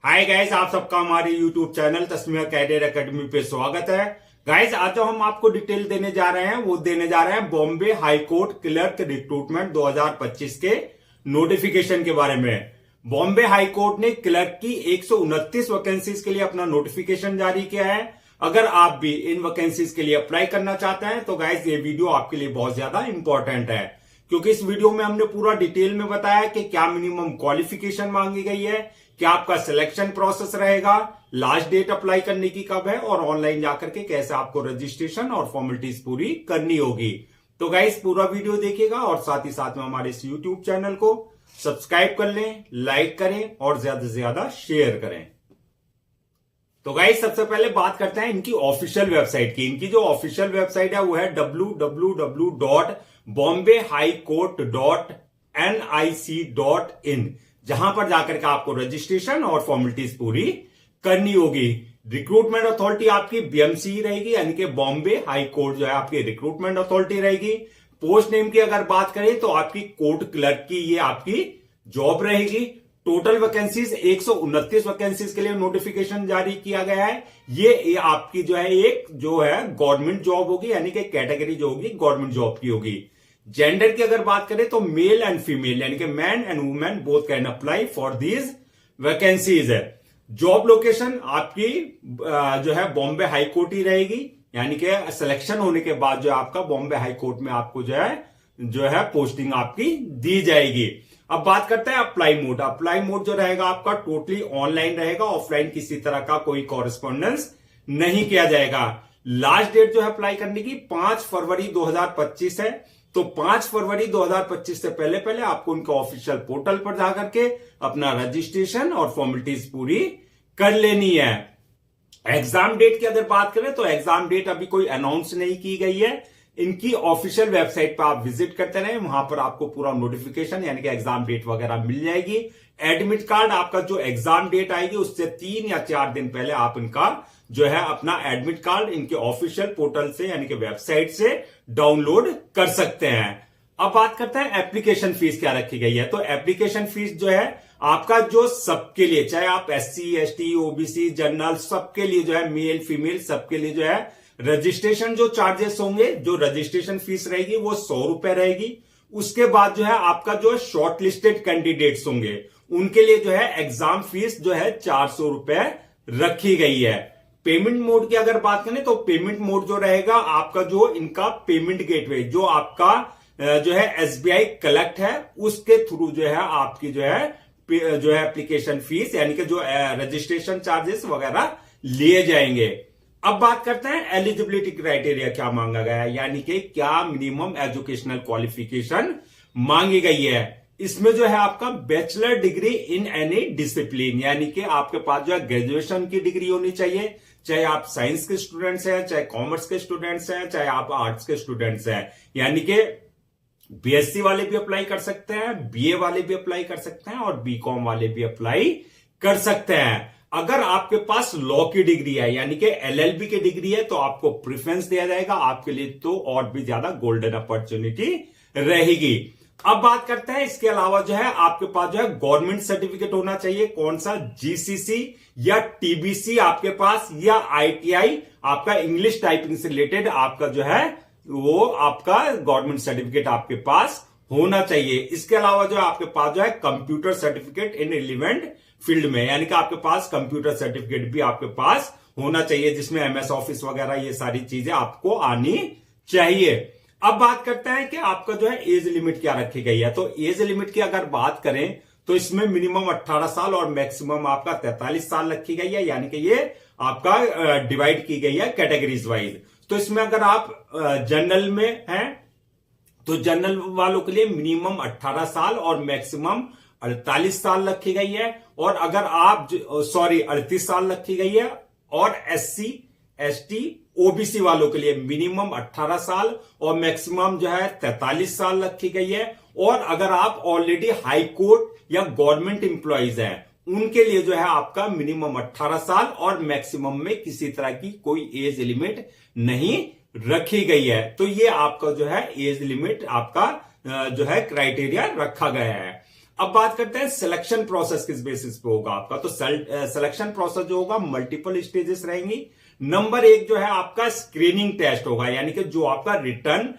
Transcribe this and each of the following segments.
Hi guys, आप सबका हमारे यूट्यूब चैनल तस्मीर कैरियर एकेडमी पे स्वागत है। गाइस, आज जो हम आपको डिटेल देने जा रहे हैं वो देने जा रहे हैं Bombay high court clerk recruitment 2025 के नोटिफिकेशन के बारे में। बॉम्बे हाई कोर्ट ने क्लर्क की 129 वैकेंसीज के लिए अपना नोटिफिकेशन जारी किया है। अगर आप भी इन वैकेंसीज के लिए अप्लाई करना चाहते हैं तो गाइस ये वीडियो आपके लिए बहुत ज्यादा इंपॉर्टेंट है, क्योंकि इस वीडियो में हमने पूरा डिटेल में बताया कि क्या मिनिमम क्वालिफिकेशन मांगी गई है, क्या आपका सिलेक्शन प्रोसेस रहेगा, लास्ट डेट अप्लाई करने की कब है और ऑनलाइन जाकर के कैसे आपको रजिस्ट्रेशन और फॉर्मेलिटीज पूरी करनी होगी। तो गाइस पूरा वीडियो देखिएगा और साथ ही साथ में हमारे इस यूट्यूब चैनल को सब्सक्राइब कर लें, लाइक करें और ज्यादा से ज्यादा शेयर करें। तो गाइस सबसे पहले बात करते हैं इनकी ऑफिशियल वेबसाइट की। इनकी जो ऑफिशियल वेबसाइट है वो है www.bombayhighcourt.nic.in, जहां पर जाकर के आपको रजिस्ट्रेशन और फॉर्मेलिटीज पूरी करनी होगी। रिक्रूटमेंट अथॉरिटी आपकी बीएमसी रहेगी, यानी कि बॉम्बे हाई कोर्ट जो है आपकी रिक्रूटमेंट अथॉरिटी रहेगी। पोस्ट नेम की अगर बात करें तो आपकी कोर्ट क्लर्क की ये आपकी जॉब रहेगी। टोटल वैकेंसीज 129 वैकेंसीज के लिए नोटिफिकेशन जारी किया गया है। ये आपकी जो है एक जो है गवर्नमेंट जॉब होगी, यानी कि कैटेगरी जो होगी गवर्नमेंट जॉब की होगी। जेंडर की अगर बात करें तो मेल एंड फीमेल, यानी कि man and women both can apply for these vacancies है। जॉब लोकेशन आपकी जो है बॉम्बे हाई कोर्ट ही रहेगी, यानी कि सिलेक्शन होने के बाद जो आपका बॉम्बे हाई कोर्ट में आपको जो है पोस्टिंग आपकी दी जाएगी। अब बात करते हैं अप्लाई मोड। अप्लाई मोड जो रहेगा आपका टोटली ऑनलाइन रहेगा, ऑफलाइन किसी तरह का कोई कॉरेस्पॉन्डेंस नहीं किया जाएगा। लास्ट डेट जो है अप्लाई करने की 5 फरवरी 2025 है। तो 5 फरवरी 2025 से पहले पहले आपको उनका ऑफिशियल पोर्टल पर जाकर के अपना रजिस्ट्रेशन और फॉर्मेलिटीज पूरी कर लेनी है। एग्जाम डेट की अगर बात करें तो एग्जाम डेट अभी कोई अनाउंस नहीं की गई है। इनकी ऑफिशियल वेबसाइट पर आप विजिट करते रहे, वहां पर आपको पूरा नोटिफिकेशन यानी कि एग्जाम डेट वगैरह मिल जाएगी। एडमिट कार्ड आपका जो एग्जाम डेट आएगी उससे 3 या 4 दिन पहले आप इनका जो है अपना एडमिट कार्ड इनके ऑफिशियल पोर्टल से यानी कि वेबसाइट से डाउनलोड कर सकते हैं। अब बात करते हैं एप्लीकेशन फीस क्या रखी गई है। तो एप्लीकेशन फीस जो है आपका जो सबके लिए, चाहे आप SC ST OBC जनरल सबके लिए जो है मेल फीमेल सबके लिए जो है रजिस्ट्रेशन जो चार्जेस होंगे, जो रजिस्ट्रेशन फीस रहेगी वो 100 रुपए रहेगी। उसके बाद जो है आपका जो शॉर्ट लिस्टेड कैंडिडेट्स होंगे उनके लिए जो है एग्जाम फीस जो है 400 रुपए रखी गई है। पेमेंट मोड की अगर बात करें तो पेमेंट मोड जो रहेगा आपका जो इनका पेमेंट गेटवे जो आपका जो है SBI कलेक्ट है उसके थ्रू जो है आपकी जो है एप्लीकेशन फीस यानी कि जो रजिस्ट्रेशन चार्जेस वगैरह लिए जाएंगे। अब बात करते हैं एलिजिबिलिटी क्राइटेरिया क्या मांगा गया है, यानी कि क्या मिनिमम एजुकेशनल क्वालिफिकेशन मांगी गई है। इसमें जो है आपका bachelor degree in any discipline, यानी कि आपके पास जो है ग्रेजुएशन की डिग्री होनी चाहिए, चाहे आप साइंस के स्टूडेंट्स हैं, चाहे कॉमर्स के स्टूडेंट्स हैं, चाहे आप आर्ट्स के स्टूडेंट्स हैं। यानी कि BSc वाले भी अप्लाई कर सकते हैं, BA वाले भी अप्लाई कर सकते हैं और BCom वाले भी अप्लाई कर सकते हैं। अगर आपके पास लॉ की डिग्री है यानी कि LLB की डिग्री है तो आपको प्रेफरेंस दिया जाएगा, आपके लिए तो और भी ज्यादा गोल्डन अपॉर्चुनिटी रहेगी। अब बात करते हैं इसके अलावा जो है आपके पास जो है गवर्नमेंट सर्टिफिकेट होना चाहिए, कौन सा GCC या TBC आपके पास या ITI आपका इंग्लिश टाइपिंग से रिलेटेड आपका जो है वो आपका गवर्नमेंट सर्टिफिकेट आपके पास होना चाहिए। इसके अलावा जो है आपके पास जो है computer certificate in relevant field में, यानी कि आपके पास कंप्यूटर सर्टिफिकेट भी आपके पास होना चाहिए जिसमें MS ऑफिस वगैरह ये सारी चीजें आपको आनी चाहिए। अब बात करते हैं कि आपका जो है एज लिमिट क्या रखी गई है। तो एज लिमिट की अगर बात करें तो इसमें मिनिमम 18 साल और मैक्सिमम आपका 43 साल रखी गई है, यानी कि ये आपका डिवाइड की गई है कैटेगरीज वाइज। तो इसमें अगर आप जनरल में हैं तो जनरल वालों के लिए मिनिमम 18 साल और मैक्सिमम 48 साल रखी गई है, और अगर आप 38 साल रखी गई है, और SC ST OBC वालों के लिए मिनिमम 18 साल और मैक्सिमम जो है 43 साल रखी गई है। और अगर आप ऑलरेडी हाई कोर्ट या गवर्नमेंट एम्प्लॉइज हैं उनके लिए जो है आपका मिनिमम 18 साल और मैक्सिमम में किसी तरह की कोई एज लिमिट नहीं रखी गई है। तो ये आपका जो है एज लिमिट आपका जो है क्राइटेरिया रखा गया है। अब बात करते हैं सिलेक्शन प्रोसेस किस बेसिस पे होगा आपका। तो सिलेक्शन प्रोसेस जो होगा मल्टीपल स्टेजेस रहेंगी। नंबर 1 जो है आपका स्क्रीनिंग टेस्ट होगा, यानी कि जो आपका रिटर्न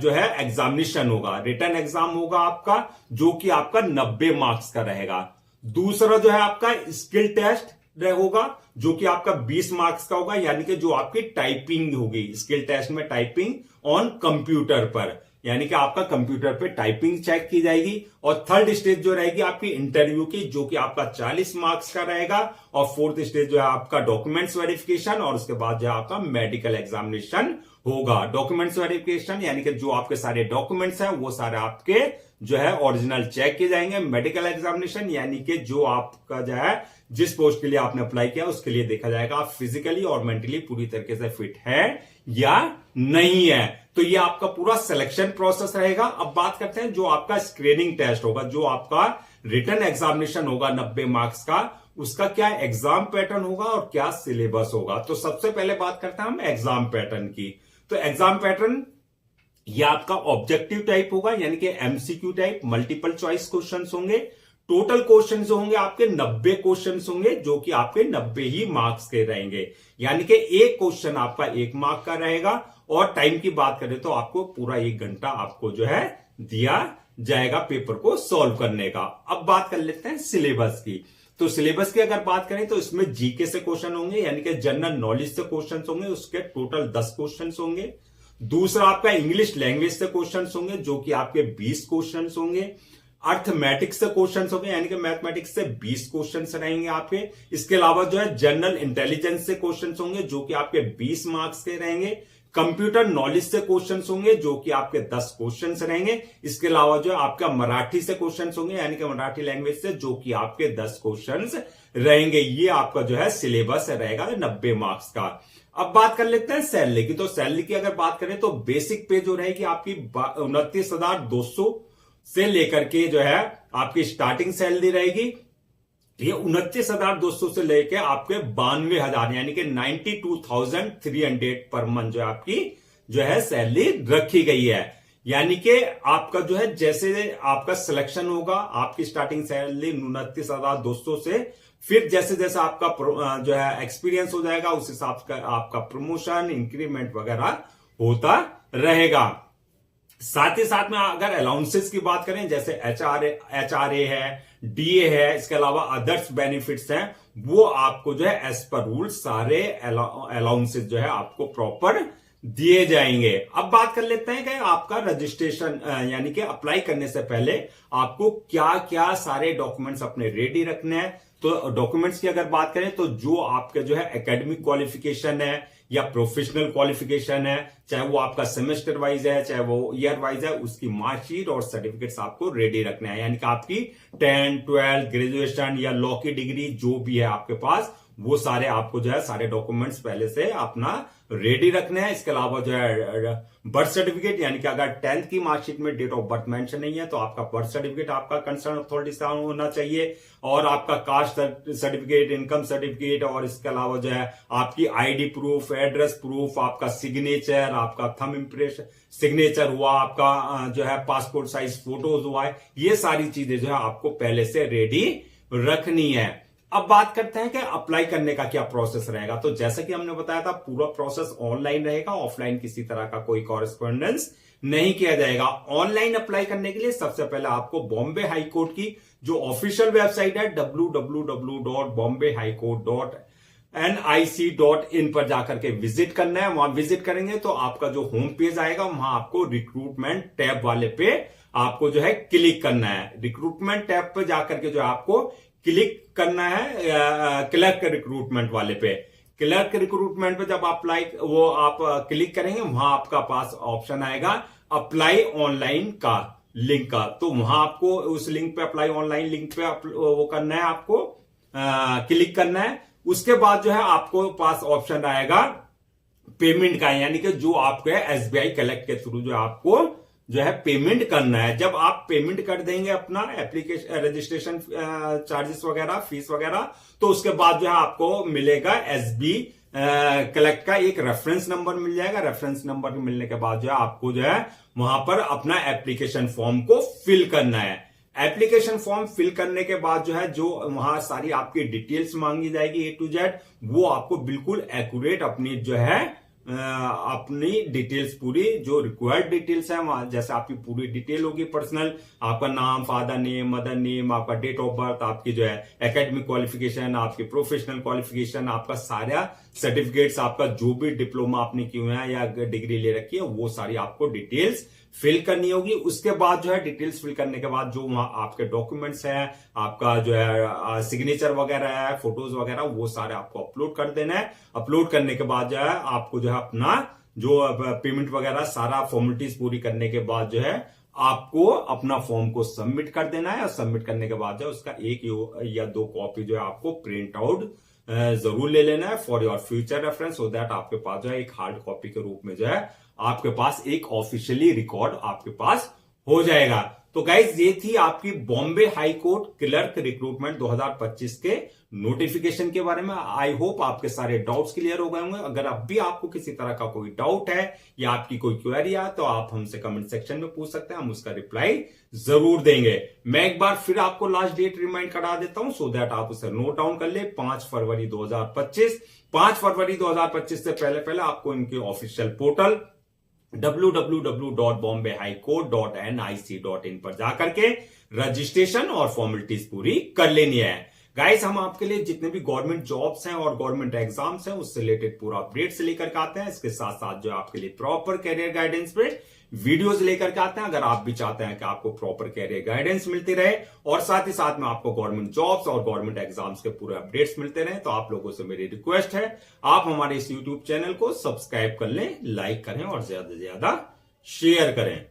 जो है एग्जामिनेशन होगा, रिटर्न एग्जाम होगा आपका, जो कि आपका 90 मार्क्स का रहेगा। दूसरा जो है आपका स्किल टेस्ट होगा, जो कि आपका 20 मार्क्स का होगा, यानी कि जो आपकी टाइपिंग होगी स्किल टेस्ट में, टाइपिंग ऑन कंप्यूटर पर, यानी कि आपका कंप्यूटर पे टाइपिंग चेक की जाएगी। और थर्ड स्टेज जो रहेगी आपकी इंटरव्यू की, जो कि आपका 40 मार्क्स का रहेगा। और फोर्थ स्टेज जो है आपका डॉक्यूमेंट्स वेरिफिकेशन, और उसके बाद जो है आपका मेडिकल एग्जामिनेशन होगा। डॉक्यूमेंट्स वेरिफिकेशन यानी कि जो आपके सारे डॉक्यूमेंट्स हैं वो सारे आपके जो है ओरिजिनल चेक किए जाएंगे। मेडिकल एग्जामिनेशन यानी कि जो आपका जो है जिस पोस्ट के लिए आपने अप्लाई किया उसके लिए देखा जाएगा आप फिजिकली और मेंटली पूरी तरीके से फिट है या नहीं है। तो ये आपका पूरा सिलेक्शन प्रोसेस रहेगा। अब बात करते हैं जो आपका स्क्रीनिंग टेस्ट होगा, जो आपका रिटन एग्जामिनेशन होगा 90 मार्क्स का, उसका क्या एग्जाम पैटर्न होगा और क्या सिलेबस होगा। तो सबसे पहले बात करते हैं हम एग्जाम पैटर्न की। तो एग्जाम पैटर्न ये आपका ऑब्जेक्टिव टाइप होगा, यानी कि MCQ type, multiple choice questions होंगे। टोटल क्वेश्चन जो होंगे आपके 90 क्वेश्चन होंगे, जो कि आपके 90 ही मार्क्स के रहेंगे, यानी कि एक क्वेश्चन आपका 1 मार्क का रहेगा। और टाइम की बात करें तो आपको पूरा 1 घंटा आपको जो है दिया जाएगा पेपर को सॉल्व करने का। अब बात कर लेते हैं सिलेबस की। तो सिलेबस की अगर बात करें तो इसमें जीके से क्वेश्चन होंगे, यानी कि जनरल नॉलेज से क्वेश्चन होंगे, उसके टोटल 10 क्वेश्चन होंगे। दूसरा आपका इंग्लिश लैंग्वेज से क्वेश्चन होंगे, जो कि आपके 20 क्वेश्चन होंगे। अर्थमेटिक्स से क्वेश्चन होंगे, यानी कि मैथमेटिक्स से 20 क्वेश्चन रहेंगे आपके। इसके अलावा जो है जनरल इंटेलिजेंस से क्वेश्चन होंगे, जो कि आपके 20 मार्क्स के रहेंगे। कंप्यूटर नॉलेज से क्वेश्चन होंगे, जो कि आपके 10 क्वेश्चन रहेंगे। इसके अलावा जो है आपका मराठी से क्वेश्चन होंगे, यानी कि मराठी लैंग्वेज से, जो कि आपके 10 क्वेश्चन रहेंगे। ये आपका जो है सिलेबस रहेगा 90 मार्क्स का। अब बात कर लेते हैं सैलरी की। तो सैलरी की अगर बात करें तो बेसिक पे जो रहेगी आपकी 29,200 से लेकर के जो है आपकी स्टार्टिंग सैलरी रहेगी। ये 29,200 से लेकर आपके 92,000 यानी कि 92,300 पर मंथ जो है आपकी जो है सैलरी रखी गई है। यानी कि आपका जो है जैसे आपका सिलेक्शन होगा, आपकी स्टार्टिंग सैलरी 29,200 से, फिर जैसे जैसे आपका जो है एक्सपीरियंस हो जाएगा उस हिसाब से आपका प्रमोशन, इंक्रीमेंट वगैरह होता रहेगा। साथ ही साथ में अगर अलाउंसेस की बात करें, जैसे एचआरए है, डीए है, इसके अलावा अदर्स बेनिफिट्स हैं, वो आपको जो है एज पर रूल सारे अलाउंसेस जो है आपको प्रॉपर दिए जाएंगे। अब बात कर लेते हैं कि आपका रजिस्ट्रेशन यानी कि अप्लाई करने से पहले आपको क्या क्या सारे डॉक्यूमेंट्स अपने रेडी रखने हैं। तो डॉक्यूमेंट्स की अगर बात करें तो जो आपके जो है एकेडमिक क्वालिफिकेशन है या प्रोफेशनल क्वालिफिकेशन है, चाहे वो आपका सेमेस्टर वाइज है चाहे वो ईयर वाइज है, उसकी मार्कशीट और सर्टिफिकेट्स आपको रेडी रखने हैं। यानी कि आपकी 10, 12, ग्रेजुएशन या लॉ की डिग्री जो भी है आपके पास, वो सारे आपको जो है सारे डॉक्यूमेंट्स पहले से अपना रेडी रखने हैं। इसके अलावा जो है बर्थ सर्टिफिकेट, यानी कि अगर 10th की मार्कशीट में डेट ऑफ बर्थ मेंशन नहीं है तो आपका बर्थ सर्टिफिकेट आपका कंसर्न अथॉरिटी से होना चाहिए, और आपका कास्ट सर्टिफिकेट, इनकम सर्टिफिकेट, और इसके अलावा जो है आपकी आईडी प्रूफ, एड्रेस प्रूफ, आपका सिग्नेचर, आपका थंब इम्प्रेशन सिग्नेचर हुआ, आपका जो है पासपोर्ट साइज फोटोज हुआ है, ये सारी चीजें जो है आपको पहले से रेडी रखनी है। अब बात करते हैं कि अप्लाई करने का क्या प्रोसेस रहेगा। तो जैसा कि हमने बताया था पूरा प्रोसेस ऑनलाइन रहेगा, ऑफलाइन किसी तरह का कोई कॉरेस्पॉन्डेंस नहीं किया जाएगा। ऑनलाइन अप्लाई करने के लिए सबसे पहले आपको बॉम्बे हाई कोर्ट की जो ऑफिशियल वेबसाइट है www.bombayhighcourt.nic.in पर जाकर के विजिट करना है। वहां विजिट करेंगे तो आपका जो होम पेज आएगा वहां आपको रिक्रूटमेंट टैब वाले पे आपको जो है क्लिक करना है। रिक्रूटमेंट टैब पे जाकर के जो आपको क्लिक करना है क्लर्क रिक्रूटमेंट वाले पे। क्लर्क रिक्रूटमेंट पे जब आप क्लिक करेंगे वहां आपका पास ऑप्शन आएगा अप्लाई ऑनलाइन का लिंक का। तो वहां आपको उस लिंक पे, अप्लाई ऑनलाइन लिंक पे वो करना है, आपको क्लिक करना है। उसके बाद जो है आपको पास ऑप्शन आएगा पेमेंट का, यानी कि जो आपके एसबीआई कलेक्ट के थ्रू जो आपको जो है पेमेंट करना है। जब आप पेमेंट कर देंगे अपना एप्लीकेशन रजिस्ट्रेशन चार्जेस वगैरह, फीस वगैरह, तो उसके बाद जो है आपको मिलेगा एसबी कलेक्ट का एक रेफरेंस नंबर मिल जाएगा। रेफरेंस नंबर मिलने के बाद जो है आपको जो है वहां पर अपना एप्लीकेशन फॉर्म को फिल करना है। एप्लीकेशन फॉर्म फिल करने के बाद जो है, जो वहां सारी आपकी डिटेल्स मांगी जाएगी A to Z, वो आपको बिल्कुल एक्यूरेट अपनी जो है अपनी डिटेल्स पूरी जो रिक्वायर्ड डिटेल्स है वहां, जैसे आपकी पूरी डिटेल होगी पर्सनल, आपका नाम, फादर नेम, मदर नेम, आपका डेट ऑफ बर्थ, आपकी जो है एकेडमिक क्वालिफिकेशन, आपकी प्रोफेशनल क्वालिफिकेशन, आपका सारा सर्टिफिकेट्स, आपका जो भी डिप्लोमा आपने किए हुए हैं या डिग्री ले रखी है, वो सारी आपको डिटेल्स फिल करनी होगी। उसके बाद जो है डिटेल्स फिल करने के बाद जो वहां आपके डॉक्यूमेंट्स हैं, आपका जो है सिग्नेचर वगैरह है, फोटोज वगैरह, वो सारे आपको अपलोड कर देना है। अपलोड करने के बाद जो है आपको जो है अपना जो पेमेंट वगैरह सारा फॉर्मेलिटीज पूरी करने के बाद जो है आपको अपना फॉर्म को सबमिट कर देना है। और सबमिट करने के बाद जो है उसका 1 या 2 कॉपी जो है आपको प्रिंट आउट जरूर ले लेना है for your future reference, so that आपके पास जो है एक हार्ड कॉपी के रूप में जो है आपके पास एक ऑफिशियली रिकॉर्ड आपके पास हो जाएगा। तो गाइज ये थी आपकी Bombay high court clerk recruitment 2025 के नोटिफिकेशन के बारे में। आई होप आपके सारे डाउट्स क्लियर हो गए होंगे। अगर अब भी आपको किसी तरह का कोई डाउट है या आपकी कोई क्वेरी है तो आप हमसे कमेंट सेक्शन में पूछ सकते हैं, हम उसका रिप्लाई जरूर देंगे। मैं एक बार फिर आपको लास्ट डेट रिमाइंड करा देता हूं सो दैट आप उसे नोट डाउन कर ले, 5 फरवरी 2025। 5 फरवरी 2025 से पहले आपको इनके ऑफिशियल पोर्टल www.bombayhighcourt.nic.in पर जाकर के रजिस्ट्रेशन और फॉर्मेलिटीज पूरी कर लेनी है। गाइस हम आपके लिए जितने भी गवर्नमेंट जॉब्स हैं और गवर्नमेंट एग्जाम्स हैं उससे रिलेटेड पूरा अपडेट्स लेकर के आते हैं। इसके साथ साथ जो आपके लिए प्रॉपर कैरियर गाइडेंस पे वीडियोस लेकर के आते हैं। अगर आप भी चाहते हैं कि आपको प्रॉपर कैरियर गाइडेंस मिलती रहे और साथ ही साथ में आपको गवर्नमेंट जॉब्स और गवर्नमेंट एग्जाम्स के पूरे अपडेट्स मिलते रहे, तो आप लोगों से मेरी रिक्वेस्ट है आप हमारे इस यूट्यूब चैनल को सब्सक्राइब कर लें, लाइक करें और ज्यादा से ज्यादा शेयर करें।